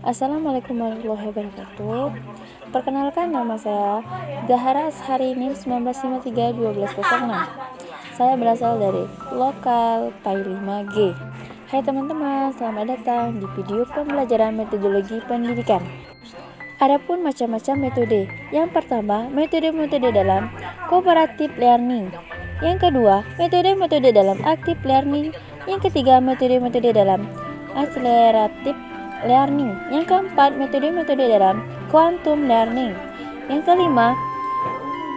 Assalamualaikum warahmatullahi wabarakatuh. Perkenalkan, nama saya Zahara Ashari NIM 1953-1206. Saya berasal dari lokal PAI 5G. Hai teman-teman, selamat datang di video pembelajaran metodologi pendidikan. Adapun macam-macam metode. Yang pertama, metode-metode dalam cooperative learning. Yang kedua, metode-metode dalam active learning. Yang ketiga, metode-metode dalam accelerative learning. Yang keempat, metode-metode dalam quantum learning. Yang kelima,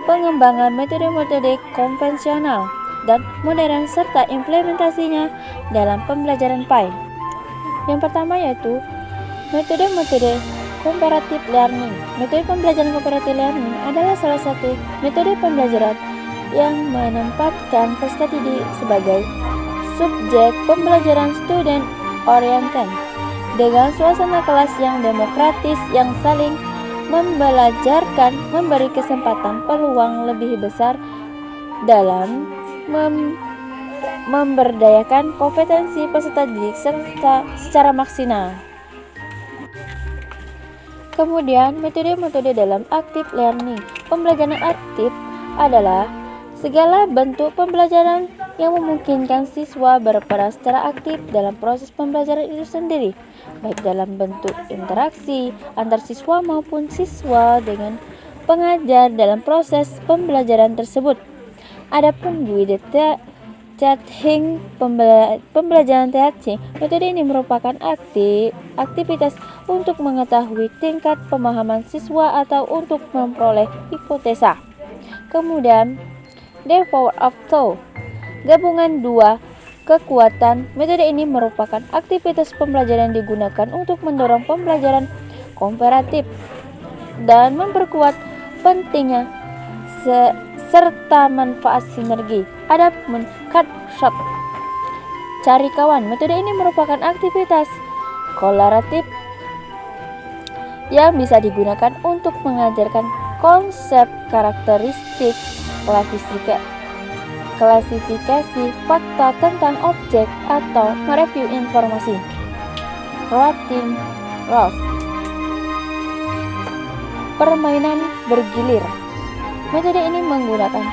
pengembangan metode-metode konvensional dan modern serta implementasinya dalam pembelajaran PAI. Yang pertama yaitu metode-metode comparative learning. Metode pembelajaran comparative learning adalah salah satu metode pembelajaran yang menempatkan peserta didik sebagai subjek pembelajaran student oriented dengan suasana kelas yang demokratis yang saling membelajarkan, memberi kesempatan peluang lebih besar dalam memberdayakan kompetensi peserta didik serta secara maksimal. Kemudian, metode-metode dalam active learning. Pembelajaran aktif adalah segala bentuk pembelajaran yang memungkinkan siswa berperan secara aktif dalam proses pembelajaran itu sendiri, baik dalam bentuk interaksi antar siswa maupun siswa dengan pengajar dalam proses pembelajaran tersebut. Adapun guided teaching, pembelajaran teaching, metode ini merupakan aktivitas untuk mengetahui tingkat pemahaman siswa atau untuk memperoleh hipotesa. Kemudian, the power of two, gabungan dua kekuatan. Metode ini merupakan aktivitas pembelajaran yang digunakan untuk mendorong pembelajaran komparatif dan memperkuat pentingnya serta manfaat sinergi. Adapun cut shot, cari kawan. Metode ini merupakan aktivitas kolaboratif yang bisa digunakan untuk mengajarkan konsep, karakteristik, klasifikasi fakta tentang objek atau mereview informasi. Routine roles, permainan bergilir. Metode ini menggunakan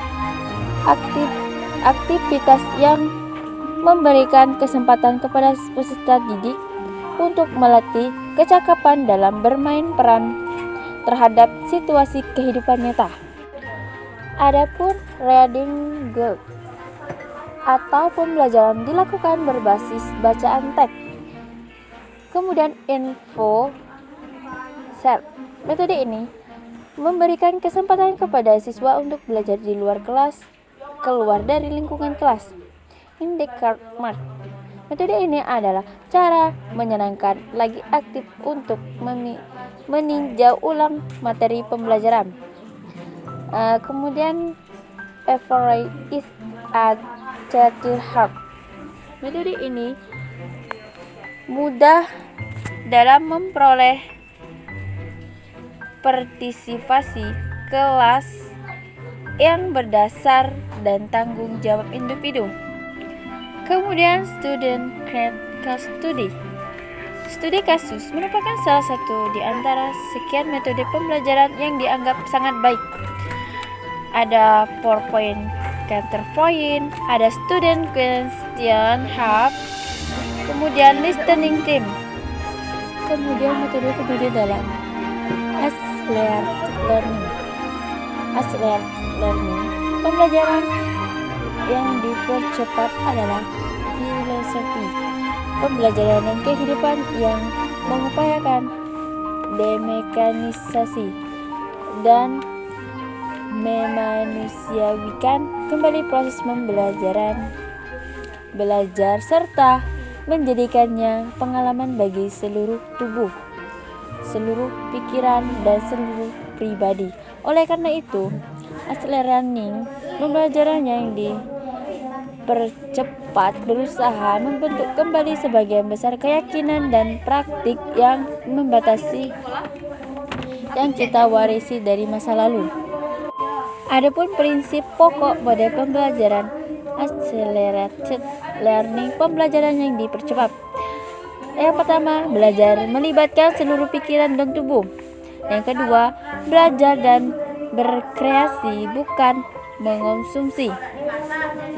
aktivitas yang memberikan kesempatan kepada peserta didik untuk melatih kecakapan dalam bermain peran terhadap situasi kehidupan nyata. Adapun reading guide atau pembelajaran dilakukan berbasis bacaan teks. Kemudian info share. Metode ini memberikan kesempatan kepada siswa untuk belajar di luar kelas, keluar dari lingkungan kelas. Indicate mark. Metode ini adalah cara menyenangkan lagi aktif untuk meninjau ulang materi pembelajaran. Kemudian every is a little hard. Metode ini mudah dalam memperoleh partisipasi kelas yang berdasar dan tanggung jawab individu. Kemudian student case study. Studi kasus merupakan salah satu di antara sekian metode pembelajaran yang dianggap sangat baik. Ada PowerPoint, counterpoint, ada student question hub, kemudian listening team. Kemudian metode dalam accelerated learning. Pembelajaran yang dipercepat adalah filosofi pembelajaran dan kehidupan yang mengupayakan demekanisasi dan memanusiawikan kembali proses belajar serta menjadikannya pengalaman bagi seluruh tubuh, seluruh pikiran, dan seluruh pribadi. Oleh karena itu, accelerated learning, pembelajaran yang dipercepat berusaha membentuk kembali sebagian besar keyakinan dan praktik yang membatasi yang kita warisi dari masa lalu. Adapun prinsip pokok pada pembelajaran accelerated learning, pembelajaran yang dipercepat. Yang pertama, belajar melibatkan seluruh pikiran dan tubuh. Yang kedua, belajar dan berkreasi, bukan mengonsumsi.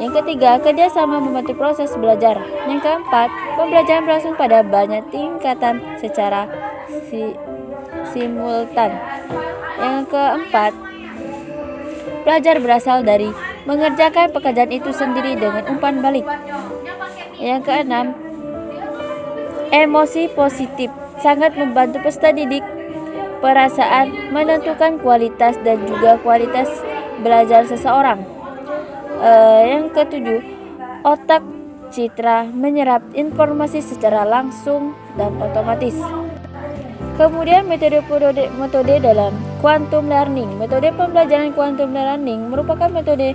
Yang ketiga, kerjasama membantu proses belajar. Yang keempat, pembelajaran berlangsung pada banyak tingkatan secara simultan. Yang keempat, belajar berasal dari mengerjakan pekerjaan itu sendiri dengan umpan balik. Yang keenam, emosi positif sangat membantu peserta didik. Perasaan menentukan kualitas dan juga kualitas belajar seseorang. Yang ketujuh, otak citra menyerap informasi secara langsung dan otomatis. Kemudian metode dalam quantum learning. Metode pembelajaran quantum learning merupakan metode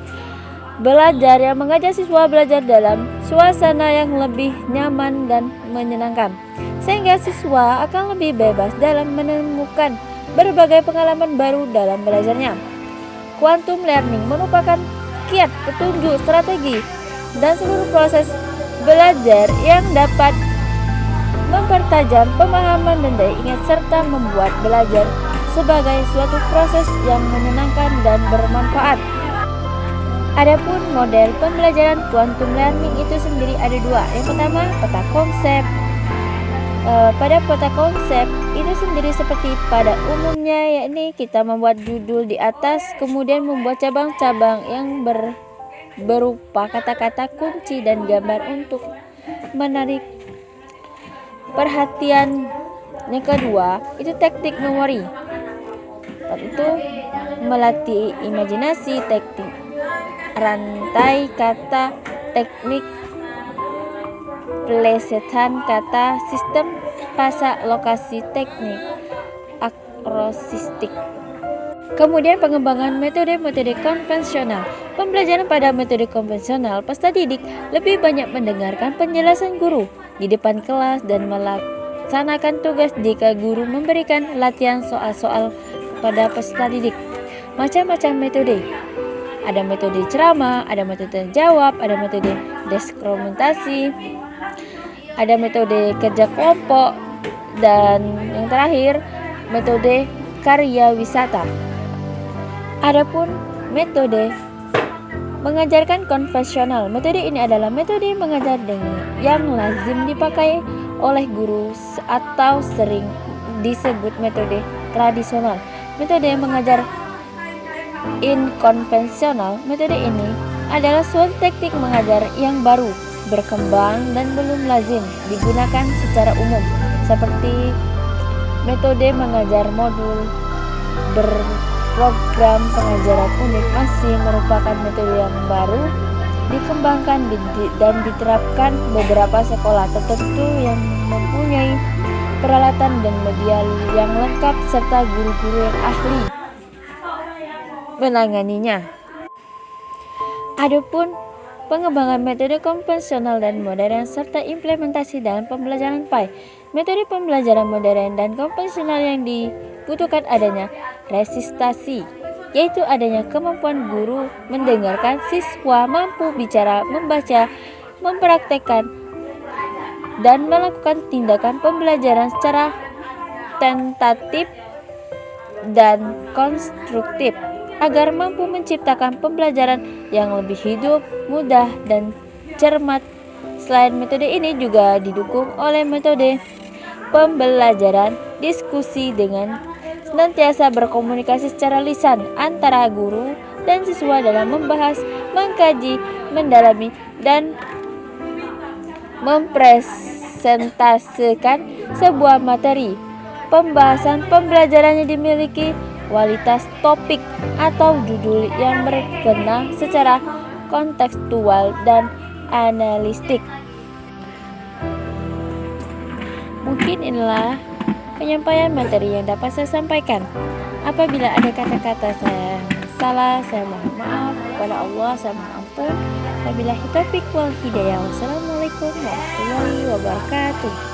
belajar yang mengajak siswa belajar dalam suasana yang lebih nyaman dan menyenangkan, sehingga siswa akan lebih bebas dalam menemukan berbagai pengalaman baru dalam belajarnya. Quantum learning merupakan kiat, petunjuk, strategi, dan seluruh proses belajar yang dapat mempertajam pemahaman dan daya ingat serta membuat belajar sebagai suatu proses yang menyenangkan dan bermanfaat. Adapun model pembelajaran quantum learning itu sendiri ada dua. Yang pertama, peta konsep. Pada peta konsep itu sendiri seperti pada umumnya, yakni kita membuat judul di atas, kemudian membuat cabang-cabang yang berupa kata-kata kunci dan gambar untuk menarik perhatian. Yang kedua, itu teknik memori. Itu melatih imajinasi, teknik rantai kata, teknik pelesetan kata, sistem pasak lokasi, teknik akrosistik. Kemudian pengembangan metode-metode konvensional. Pembelajaran pada metode konvensional, peserta didik lebih banyak mendengarkan penjelasan guru di depan kelas dan melaksanakan tugas jika guru memberikan latihan soal-soal kepada peserta didik. Macam-macam metode. Ada metode ceramah, ada metode jawab, ada metode diskumentasi, ada metode kerja kelompok, dan yang terakhir metode karya wisata. Adapun metode mengajarkan konvensional. Metode ini adalah metode mengajar yang lazim dipakai oleh guru atau sering disebut metode tradisional. Metode mengajar inkonvensional. Metode ini adalah suatu teknik mengajar yang baru, berkembang dan belum lazim digunakan secara umum, seperti metode mengajar modul berprogram pengajaran unik masih merupakan metode yang baru dikembangkan dan diterapkan beberapa sekolah tertentu yang mempunyai peralatan dan media yang lengkap serta guru-guru yang ahli menanganinya. Adapun pengembangan metode konvensional dan modern serta implementasi dalam pembelajaran PAI. Metode pembelajaran modern dan konvensional yang dibutuhkan adanya resistasi, yaitu adanya kemampuan guru mendengarkan, siswa mampu bicara, membaca, mempraktekkan, dan melakukan tindakan pembelajaran secara tentatif dan konstruktif agar mampu menciptakan pembelajaran yang lebih hidup, mudah, dan cermat. Selain metode ini juga didukung oleh metode pembelajaran diskusi dengan senantiasa berkomunikasi secara lisan antara guru dan siswa dalam membahas, mengkaji, mendalami, dan mempresentasikan sebuah materi. Pembahasan pembelajarannya dimiliki kualitas topik atau judul yang berkena secara kontekstual dan analitik. Mungkin inilah penyampaian materi yang dapat saya sampaikan. Apabila ada kata-kata saya salah, saya mohon maaf kepada Allah, saya mohon ampun. Wabillahi taufiq wal hidayah. Wassalamualaikum warahmatullahi wabarakatuh.